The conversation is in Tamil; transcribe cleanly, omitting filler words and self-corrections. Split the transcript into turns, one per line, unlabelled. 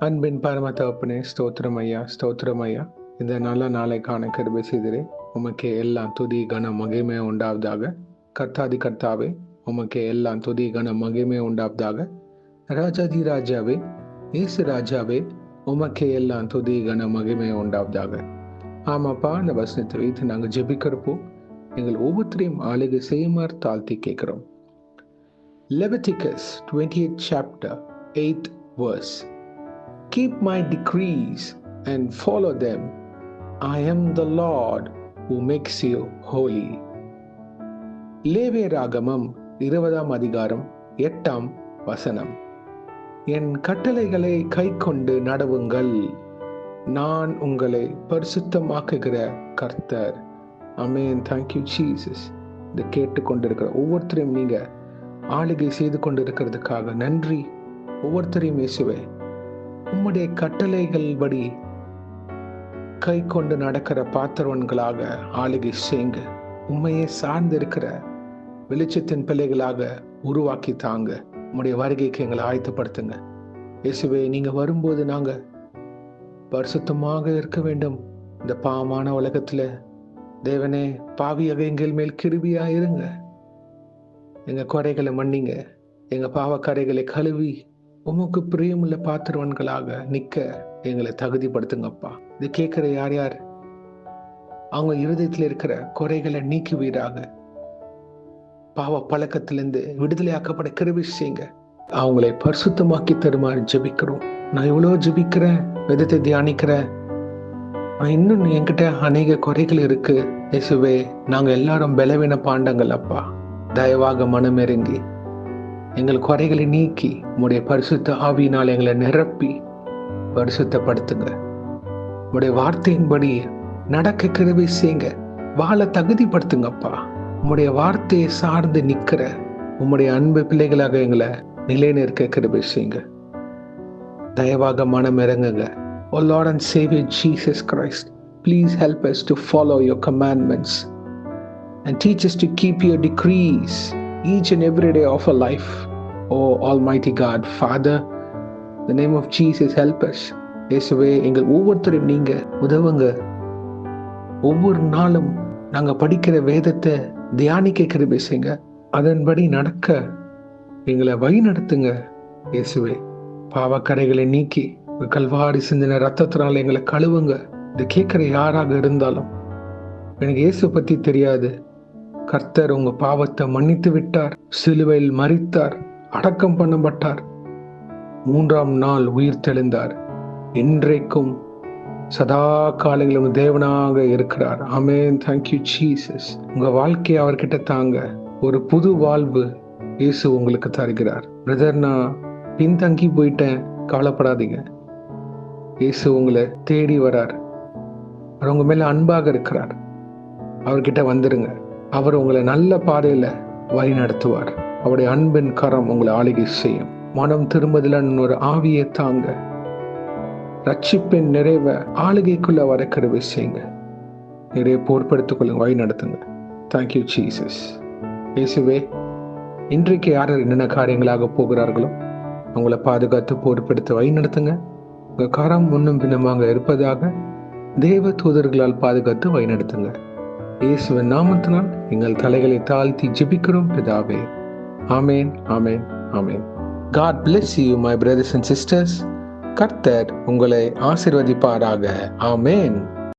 அன்பின் பரம தகப்பனே, ஸ்தோத்திரம் ஐயா, ஸ்தோத்திரம் ஐயா. இந்த நல்ல நாளை காண கிருபை செய்திரே. உமக்கே எல்லாம் துதி கன மகிமை உண்டாவதாக. கர்த்தாதி கர்த்தாவே, உமக்கே எல்லாம் துதி கன மகிமை உண்டாவதாக. ராஜாதி ராஜாவே, இயேசு ராஜாவே, உமக்கே எல்லாம் துதி கன மகிமை உண்டாவதாக. ஆமாப்பா, இந்த வசனத்தை வைத்து நாங்கள் ஜெபிக்கிறப்போ எங்கள் ஒவ்வொருத்தரையும் ஆளுகை செய்யுமாறு தாழ்த்தி கேட்கிறோம். Leviticus 28th chapter 8th verse. Keep my decrees and follow them. I am the Lord who makes you holy. லேவியராகமம் 20ஆம் அதிகாரம் 8ஆம் வசனம். என் கட்டளைகளை கைக்கொண்டு நடவுங்கள், நான் உங்களை பரிசுத்தமாக்குகிற கர்த்தர். ஆமென். Thank you Jesus. இதை கேட்டுக்கொண்டிருக்கிற ஒவ்வொருத்தரையும் நீங்க ஆளுகை செய்து கொண்டிருக்கிறதுக்காக நன்றி. ஒவ்வொருத்தரையும் இயேசுவே, உம்முடைய கட்டளைகள் படி கை கொண்டு நடக்கிற பாத்திரவன்களாக ஆளுகை செய்யுங்க. உண்மையை சார்ந்து இருக்கிற வெளிச்சத்தின் பிள்ளைகளாக உருவாக்கி தாங்க. உம்முடைய வருகைக்கு எங்களை ஆயத்தப்படுத்துங்க இயேசுவே. நீங்க வரும்போது நாங்க பரிசுத்தமாக இருக்க வேண்டும். இந்த பாவமான உலகத்துல தேவனே, பாவியாக எங்கள் மேல் கிருபியா இருங்க. எங்க குறைகளை மன்னிங்க. எங்க பாவக்கரைகளை கழுவி உமக்கு பிரியமுள்ள பாத்திரவன்களாக நிக்க எங்களை தகுதிப்படுத்துங்கப்பா. இது கேட்கிற யார் யார் அவங்க இருதயத்தில் இருக்கிற குறைகளை நீக்குவீராக. பாவ பழக்கத்திலிருந்து விடுதலை ஆக்கப்பட கிருபை செய்யுங்க. அவங்களை பரிசுத்தமாக்கி தருமாறு ஜெபிக்கிறோம். நான் இவ்வளவு ஜெபிக்கிறேன், விதத்தை தியானிக்கிறேன், இன்னும் என்கிட்ட அநேக குறைகள் இருக்கு இயேசுவே. நாங்க எல்லாரும் பலவீன பாண்டங்கள் அப்பா. தயவாக மனமிறங்கி எங்கள் குறைகளை நீக்கி உம்முடைய பரிசுத்த ஆவியினால் எங்களை நிரப்பி பரிசுத்தப்படுத்துங்க. உம்முடைய வார்த்தையின்படி நடக்க கிருபை செய்யுங்க. வாழ தகுதிப்படுத்துங்கப்பா. உம்முடைய வார்த்தையை சார்ந்து நிற்கிற உம்முடைய அன்பு பிள்ளைகளாக எங்களை நிலைநிற்க கிருபை செய்யுங்க. தயவாக மனம் இறங்குங்க. O Lord and Savior Jesus Christ, please help us to follow your commandments and teach us to keep your decrees each and every day of our life. Oh Almighty God, Father, in the name of Jesus, help us. இயேசுவே, எங்கள் ஒவ்வொருத்தரையும் நீங்க உதவுங்க. ஒவ்வொரு நாளும் நாங்க படிக்கிற வேதத்தை தியானிக்க கிருபை செய்யுங்க. அதன்படி நடக்க எங்களை வழி நடத்துங்க இயேசுவே. பாவக்கரைகளை நீக்கி கல்வாரி சிந்தின ரத்தத்தினால் எங்களை கழுவுங்க. இதை கேட்கிற யாராக இருந்தாலும், எனக்கு இயேசு பத்தி தெரியாது, கர்த்தர் உங்க பாவத்தை மன்னித்து விட்டார், சிலுவையில் மரித்தார், அடக்கம் பண்ணப்பட்டார், 3ஆம் நாள் உயிர் தெழுந்தார், இன்றைக்கும் சதா காலங்களிலும் தேவனாக இருக்கிறார். ஆமென். Thank you Jesus. உங்க வாழ்க்கையை அவர்கிட்ட தாங்க. ஒரு புது வாழ்வு இயேசு உங்களுக்கு தருகிறார். பிரதர், நான் பின்தங்கி போயிட்டேன், கவலைப்படாதீங்க. இயேசு உங்களை தேடி வரார். அவர் உங்க மேல அன்பாக இருக்கிறார். அவர்கிட்ட வந்துருங்க. அவர் உங்களை நல்ல பாதையில வழி நடத்துவார். அவருடைய அன்பின் கரம் உங்களை ஆளுகை செய்யும். மனம் திரும்புதலன்னு ஒரு ஆவியை தாங்க. ரட்சிப்பின் நிறைவை ஆளுகைக்குள்ள வர கிருபை செய்யுங்க. நிறைய பொறுப்படுத்திக் கொள்ளுங்க, வழி நடத்துங்க. Thank you Jesus. இயேசுவே, இன்றைக்கு யார் என்னென்ன காரியங்களாக போகிறார்களோ அவங்களை பாதுகாத்து பொறுப்படுத்த வழி நடத்துங்க. உங்க கரம் முன்னும் பின்னமாக இருப்பதாக தேவ தூதர்களால் பாதுகாத்து வழி நடத்துங்க. இயேசுவின் நாமத்தினால் எங்கள் தலைகளை தாழ்த்தி ஜெபிக்கிறோம் பிதாவே. ஆமென், ஆமென், ஆமென். God bless you, my brothers and sisters. கர்த்தர் உங்களை ஆசீர்வதிப்பாராக. ஆமென்.